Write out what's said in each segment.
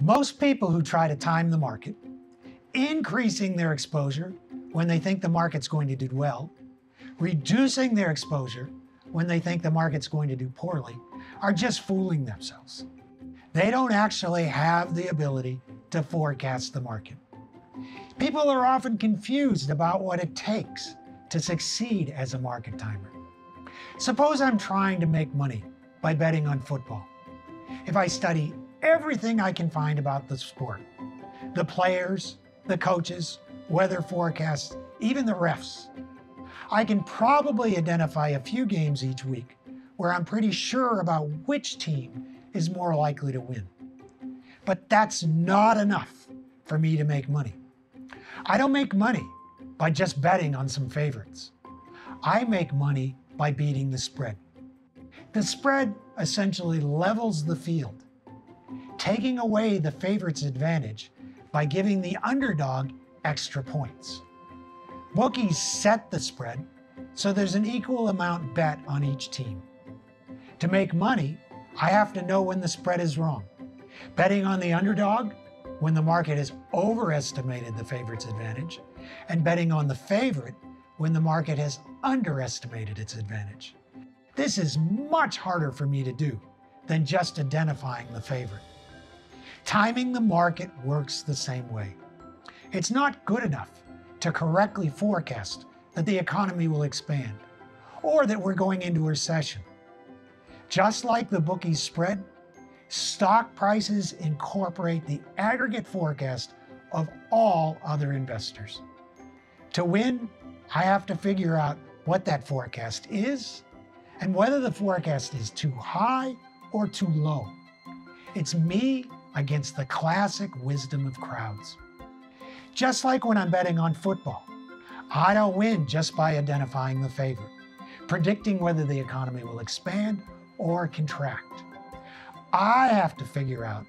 Most people who try to time the market, increasing their exposure when they think the market's going to do well, reducing their exposure when they think the market's going to do poorly, are just fooling themselves. They don't actually have the ability to forecast the market. People are often confused about what it takes to succeed as a market timer. Suppose I'm trying to make money by betting on football. If I study everything I can find about the sport, the players, the coaches, weather forecasts, even the refs, I can probably identify a few games each week where I'm pretty sure about which team is more likely to win. But that's not enough for me to make money. I don't make money by just betting on some favorites. I make money by beating the spread. The spread essentially levels the field, taking away the favorite's advantage by giving the underdog extra points. Bookies set the spread so there's an equal amount bet on each team. To make money, I have to know when the spread is wrong. Betting on the underdog when the market has overestimated the favorite's advantage, and betting on the favorite when the market has underestimated its advantage. This is much harder for me to do than just identifying the favorite. Timing the market works the same way. It's not good enough to correctly forecast that the economy will expand or that we're going into a recession. Just like the bookies spread, stock prices incorporate the aggregate forecast of all other investors. To win, I have to figure out what that forecast is and whether the forecast is too high or too low. It's me against the classic wisdom of crowds. Just like when I'm betting on football, I don't win just by identifying the favorite, predicting whether the economy will expand or contract. I have to figure out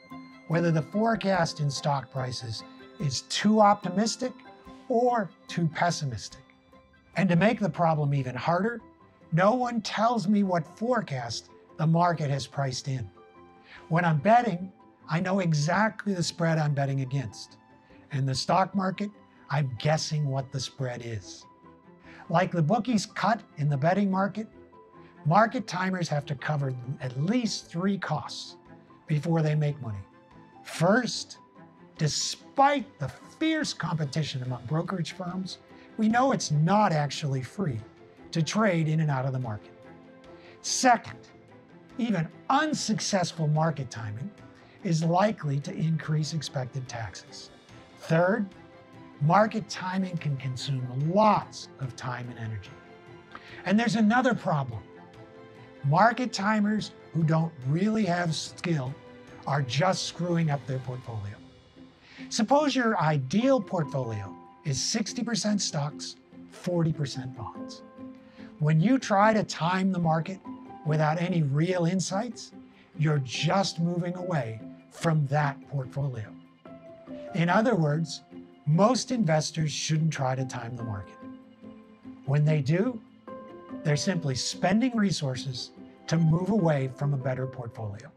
whether the forecast in stock prices is too optimistic or too pessimistic. And to make the problem even harder, no one tells me what forecast the market has priced in. When I'm betting, I know exactly the spread I'm betting against. In the stock market, I'm guessing what the spread is. Like the bookies cut in the betting market, market timers have to cover at least 3 costs before they make money. First, despite the fierce competition among brokerage firms, we know it's not actually free to trade in and out of the market. Second, even unsuccessful market timing is likely to increase expected taxes. Third, market timing can consume lots of time and energy. And there's another problem. Market timers who don't really have skill are just screwing up their portfolio. Suppose your ideal portfolio is 60% stocks, 40% bonds. When you try to time the market without any real insights, you're just moving away from that portfolio. In other words, most investors shouldn't try to time the market. When they do, they're simply spending resources to move away from a better portfolio.